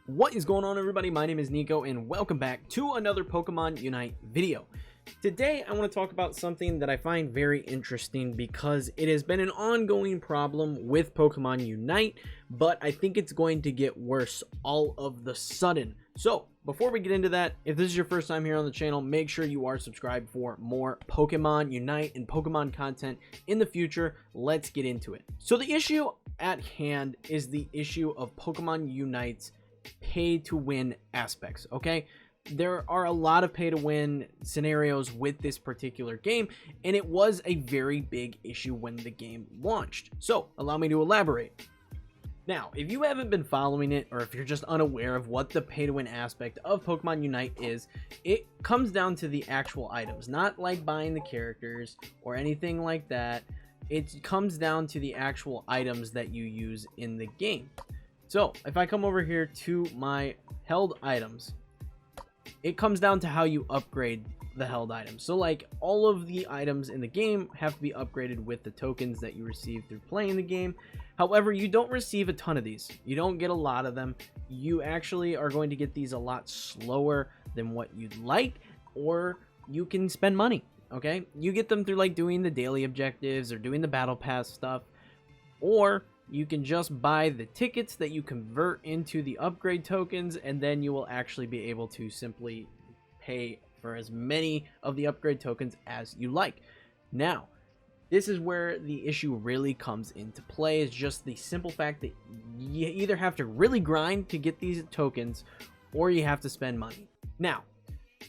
What is going on, everybody? My name is Nico and welcome back to another Pokemon Unite video. Today I want to talk about something that I find very interesting because it has been an ongoing problem with Pokemon Unite, but I think it's going to get worse all of the sudden. So before we get into that, if this is your first time here on the channel, make sure you are subscribed for more Pokemon Unite and Pokemon content in the future. Let's get into it. So the issue at hand is the issue of Pokemon Unite's pay to win aspects. Okay, there are a lot of pay to win scenarios with this particular game, and it was a very big issue when the game launched. So allow me to elaborate. Now, if you haven't been following it, or if you're just unaware of what the pay to win aspect of Pokemon Unite is, it comes down to the actual items, not like buying the characters or anything like that. It comes down to the actual items that you use in the game. So if I come over here to my held items, it comes down to how you upgrade the held items. So like all of the items in the game have to be upgraded with the tokens that you receive through playing the game. However, you don't receive a ton of these. You don't get a lot of them. You actually are going to get these a lot slower than what you'd like, or you can spend money. Okay, you get them through like doing the daily objectives or doing the battle pass stuff, or you can just buy the tickets that you convert into the upgrade tokens, and then you will actually be able to simply pay for as many of the upgrade tokens as you like. Now, this is where the issue really comes into play, is just the simple fact that you either have to really grind to get these tokens, or you have to spend money. Now,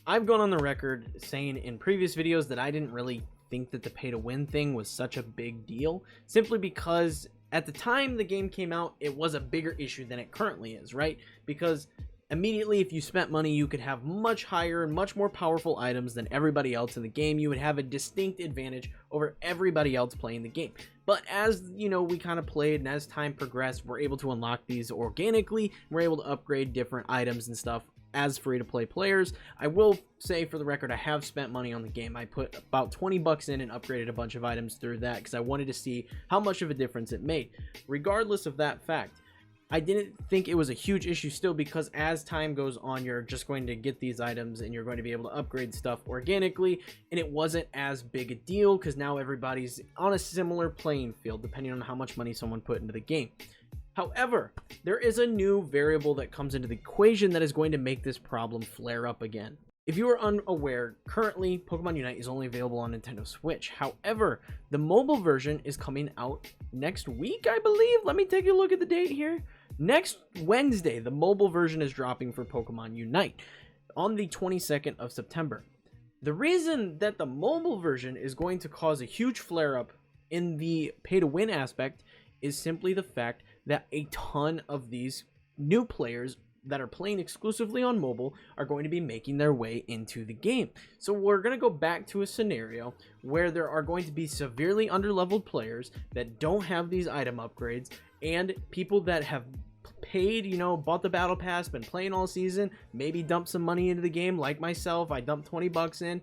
I've gone on the record saying in previous videos that I didn't really think that the pay to win thing was such a big deal, simply because at the time the game came out, it was a bigger issue than it currently is, right? Because immediately, if you spent money, you could have much higher and much more powerful items than everybody else in the game. You would have a distinct advantage over everybody else playing the game. But as, you know, we kind of played and as time progressed, we're able to unlock these organically. We're able to upgrade different items and stuff as free-to-play players. I will say, for the record, I have spent money on the game. I put about 20 bucks in and upgraded a bunch of items through that because I wanted to see how much of a difference it made. Regardless of that fact, I didn't think it was a huge issue still, because as time goes on, you're just going to get these items and you're going to be able to upgrade stuff organically, and it wasn't as big a deal because now everybody's on a similar playing field depending on how much money someone put into the game. However, there is a new variable that comes into the equation that is going to make this problem flare up again. If you are unaware, currently Pokemon Unite is only available on Nintendo Switch. However, the mobile version is coming out next week, I believe. Let me take a look at the date here. Next Wednesday, the mobile version is dropping for Pokemon Unite on the 22nd of September. The reason that the mobile version is going to cause a huge flare up in the pay to win aspect is simply the fact that a ton of these new players that are playing exclusively on mobile are going to be making their way into the game. So we're going to go back to a scenario where there are going to be severely underleveled players that don't have these item upgrades, and people that have paid, you know, bought the battle pass, been playing all season, maybe dumped some money into the game like myself. I dumped 20 bucks in.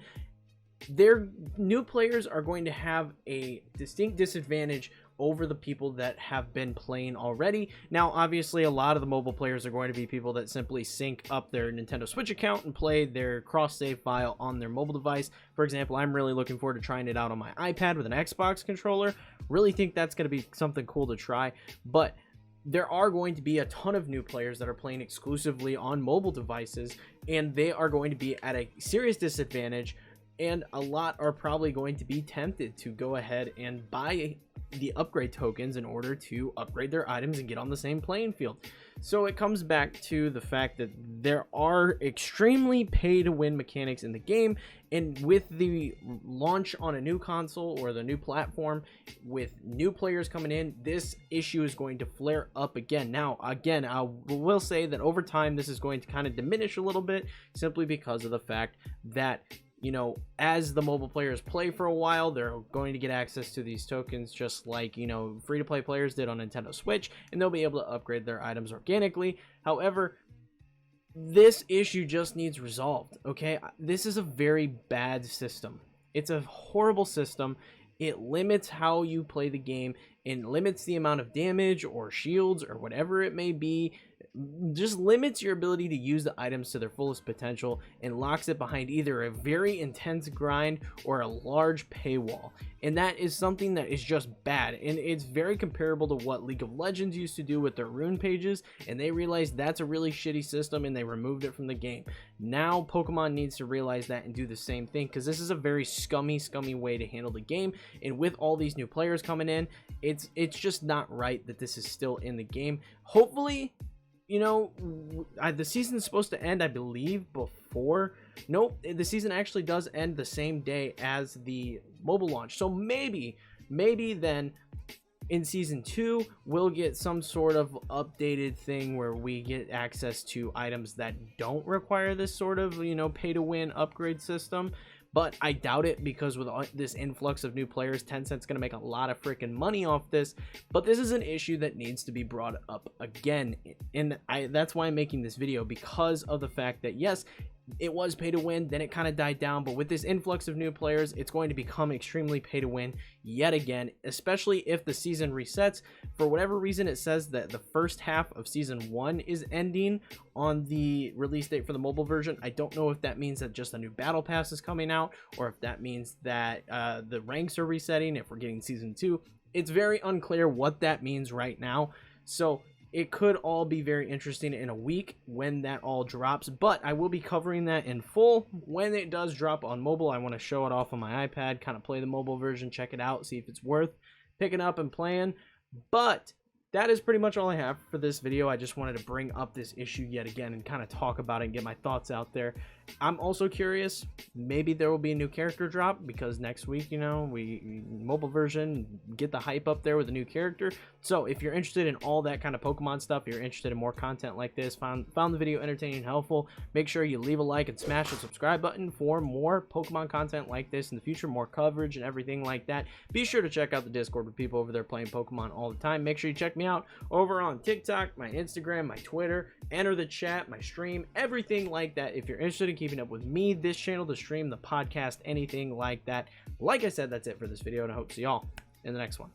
Their new players are going to have a distinct disadvantage over the people that have been playing already. Now, obviously, a lot of the mobile players are going to be people that simply sync up their Nintendo Switch account and play their cross-save file on their mobile device. For example, I'm really looking forward to trying it out on my iPad with an Xbox controller. Really think that's going to be something cool to try. But there are going to be a ton of new players that are playing exclusively on mobile devices, and they are going to be at a serious disadvantage, and a lot are probably going to be tempted to go ahead and buy the upgrade tokens in order to upgrade their items and get on the same playing field. So it comes back to the fact that there are extremely pay to win mechanics in the game, and with the launch on a new console or the new platform with new players coming in, this issue is going to flare up again. Now, again, I will say that over time this is going to kind of diminish a little bit, simply because of the fact that, you know, as the mobile players play for a while, they're going to get access to these tokens just like, you know, free-to-play players did on Nintendo Switch, and they'll be able to upgrade their items organically. However, this issue just needs resolved, okay? This is a very bad system. It's a horrible system. It limits how you play the game and limits the amount of damage or shields or whatever it may be just limits your ability to use the items to their fullest potential and locks it behind either a very intense grind or a large paywall. And that is something that is just bad, and it's very comparable to what League of Legends used to do with their rune pages, and they realized that's a really shitty system and they removed it from the game. Now Pokemon needs to realize that and do the same thing, because this is a very scummy way to handle the game. And with all these new players coming in, it's just not right that this is still in the game. Hopefully, you know, the season's supposed to end, I believe, before. Nope, the season actually does end the same day as the mobile launch. So maybe then in season 2 we'll get some sort of updated thing where we get access to items that don't require this sort of, you know, pay to win upgrade system. But I doubt it, because with this influx of new players, Tencent's going to make a lot of freaking money off this. But this is an issue that needs to be brought up again. And that's why I'm making this video, because of the fact that, yes, it was pay to win, then it kind of died down, but with this influx of new players, it's going to become extremely pay to win yet again, especially if the season resets. For whatever reason, it says that the first half of season 1 is ending on the release date for the mobile version. I don't know if that means that just a new battle pass is coming out, or if that means that the ranks are resetting, if we're getting season 2. It's very unclear what that means right now, so it could all be very interesting in a week when that all drops, but I will be covering that in full when it does drop on mobile. I want to show it off on my iPad, kind of play the mobile version, check it out, see if it's worth picking up and playing. But that is pretty much all I have for this video. I just wanted to bring up this issue yet again and kind of talk about it and get my thoughts out there. I'm also curious, maybe there will be a new character drop, because next week, you know, we mobile version, get the hype up there with a new character. So if you're interested in all that kind of Pokemon stuff, you're interested in more content like this, found the video entertaining and helpful, make sure you leave a like and smash the subscribe button for more Pokemon content like this in the future, more coverage and everything like that. Be sure to check out the Discord with people over there playing Pokemon all the time. Make sure you check me out over on TikTok, my Instagram, my Twitter, enter the chat, my stream, everything like that. If you're interested in keeping up with me, this channel, the stream, the podcast, anything like that. Like I said, that's it for this video, and I hope to see y'all in the next one.